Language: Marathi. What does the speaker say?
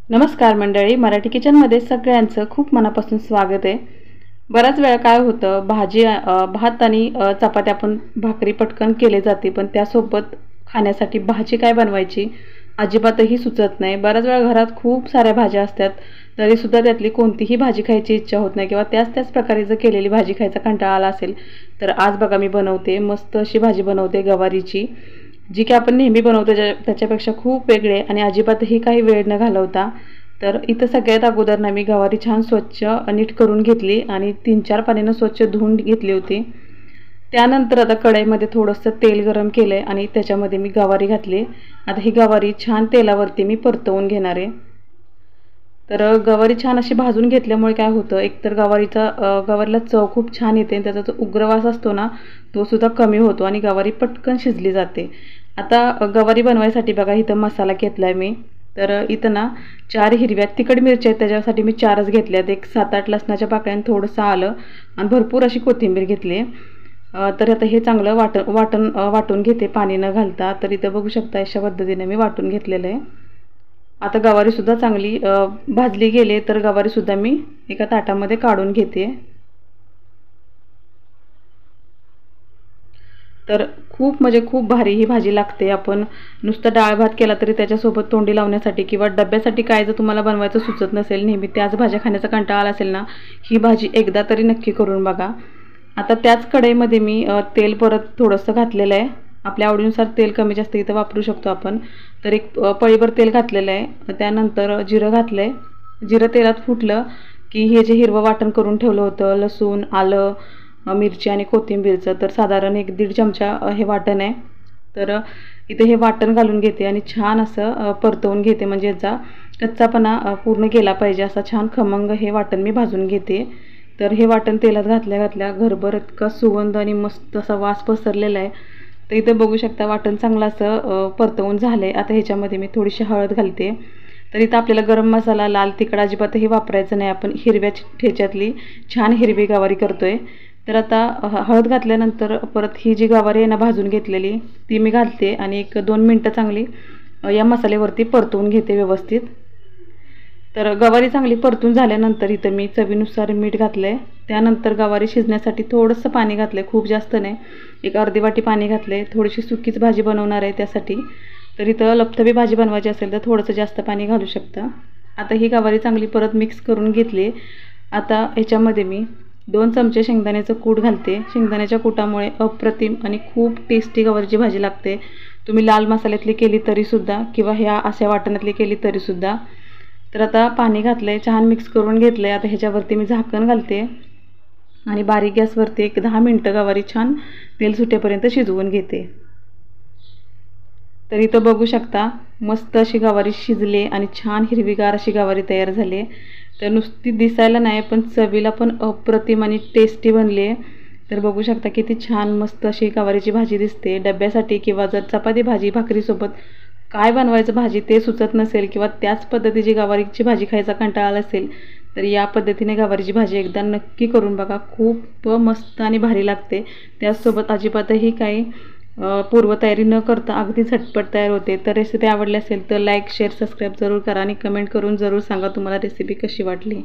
नमस्कार मंडळी, मराठी किचनमध्ये सगळ्यांचं खूप मनापासून स्वागत आहे। बराच वेळा काय होतं, भात आणि चपाती आपण भाकरी पटकन केले जाते, पण त्यासोबत खाण्यासाठी भाजी काय बनवायची अजिबातही सुचत नाही। बराच वेळा घरात खूप साऱ्या भाज्या असतात, तरी सुद्धा त्यातली कोणतीही भाजी खायची इच्छा होत नाही किंवा त्याच प्रकारे जर केलेली भाजी खायचा कंटाळा आला असेल तर आज बघा मी बनवते मस्त अशी भाजी बनवते गवारीची, जी की आपण नेहमी बनवतो त्याच्यापेक्षा खूप वेगळे आणि अजिबातही काही वेळ न घालवता। तर इथं सगळ्यात अगोदर ना मी गवारी छान स्वच्छ नीट करून घेतली आणि 3-4 पाण्यानं स्वच्छ धुवून घेतली होती। त्यानंतर आता कढईमध्ये थोडंसं तेल गरम केलंय आणि त्याच्यामध्ये मी गवारी घातली। आता ही गवारी छान तेलावरती मी परतवून घेणार आहे। तर गवारी छान अशी भाजून घेतल्यामुळे काय होतं, एकतर गवारीला चव खूप छान येते आणि त्याचा जो उग्रवास असतो ना तो सुद्धा कमी होतो आणि गवारी पटकन शिजली जाते। आता गवारी बनवायसाठी बघा इथं मसाला घेतलाय मी। तर इथं ना 4 हिरव्या तिखट मिरच्या आहेत, त्याच्यासाठी मी 4च घेतल्यात। एक 7-8 लसणाच्या पाकळ्या आणि थोडंसं आलं आणि भरपूर अशी कोथिंबीर घेतली। तर आता हे चांगलं वाटून घेते पाणी न घालता। तर इथं बघू शकता अशा पद्धतीने मी वाटून घेतलेलं आहे। आता गवारीसुद्धा चांगली भाजली गेली, तर गवारीसुद्धा मी एका ताटामध्ये काढून घेते। तर खूप म्हणजे खूप भारी ही भाजी लागते। आपण नुसतं डाळ भात केला तरी त्याच्यासोबत तोंडी लावण्यासाठी किंवा डब्यासाठी काय जर तुम्हाला बनवायचं सुचत नसेल, नेहमी त्याच भाज्या खाण्याचा कंटाळा आला असेल ना, ही भाजी एकदा तरी नक्की करून बघा। आता त्याच कढईमध्ये मी तेल परत थोडंसं घातलेलं आहे। आपल्या आवडीनुसार तेल कमी जास्त इथं वापरू शकतो आपण। तर एक पळीभर तेल घातलेलं आहे। त्यानंतर जिरं घातलं आहे। जिरं तेलात फुटलं की हे जे हिरवं वाटण करून ठेवलं होतं, लसूण, आलं, मिरची आणि कोथिंबीरचं, तर साधारण 1-1.5 चमचा हे वाटण आहे। तर इथे हे वाटण घालून घेते आणि छान असं परतवून घेते, म्हणजे याचा कच्चापणा पूर्ण गेला पाहिजे, असं छान खमंग हे वाटण मी भाजून घेते। तर हे वाटण तेलात घातल्या घरभर इतका सुगंध आणि मस्त असा वास पसरलेला आहे। तर इथं बघू शकता वाटण चांगलं असं परतवून झालंय। आता ह्याच्यामध्ये मी थोडीशी हळद घालते। तर इथं आपल्याला गरम मसाला, लाल तिखट अजिबातही वापरायचं नाही, आपण हिरव्या ठेच्यातली छान हिरवी गवारी करतोय। तर आता हळद घातल्यानंतर परत ही जी गवारी आहे ना भाजून घेतलेली, ती मी घालते आणि 1-2 मिनटं चांगली या मसाल्यावरती परतवून घेते व्यवस्थित। तर गवारी चांगली परतून झाल्यानंतर इथं मी चवीनुसार मीठ घातलंय। त्यानंतर गवारी शिजण्यासाठी थोडंसं पाणी घातलंय, खूप जास्त नाही, एक अर्धी वाटी पाणी घातलंय। थोडीशी सुकीच भाजी बनवणार आहे त्यासाठी, तर इथं लपथबी भाजी बनवायची असेल तर थोडंसं जास्त पाणी घालू शकता। आता ही गवारी चांगली परत मिक्स करून घेतली। आता ह्याच्यामध्ये मी 2 चमचे शेंगदाण्याचं कूट घालते। शेंगदाण्याच्या कुटामुळे अप्रतिम आणि खूप टेस्टी गवारीची भाजी लागते। तुम्ही लाल मसाल्यातली केली तरीसुद्धा किंवा ह्या अशा वाटणातली केली तरीसुद्धा। तर आता पाणी घातलंय, छान मिक्स करून घेतलंय। आता ह्याच्यावरती मी झाकण घालते आणि बारीक गॅसवरती एक 10 मिनटं गवारी छान तेल सुटेपर्यंत शिजवून घेते। तर इथं बघू शकता मस्त अशी गवारी शिजली आणि छान हिरवीगार अशी गवारी तयार झाली। तर नुसती दिसायला नाही पण चवीला पण अप्रतिम आणि टेस्टी बनली आहे। तर बघू शकता किती छान मस्त अशी गवारीची भाजी दिसते। डब्यासाठी किंवा जर चपाती भाजी भाकरीसोबत काय बनवायचं भाजी ते सुचत नसेल किंवा त्याच पद्धतीची गवारीची भाजी खायचा कंटाळा आला असेल, तर या पद्धतीने गवारीची भाजी एकदा नक्की करून बघा, खूप मस्त आणि भारी लागते। त्याचसोबत अजिबातही काही पूर्वतयारी न करता अगदी झटपट तयार होते। तर रेसिपी आवडली असेल तर लाईक, शेअर, सबस्क्राईब जरूर करा आणि कमेंट करून जरूर सांगा तुम्हाला रेसिपी कशी वाटली।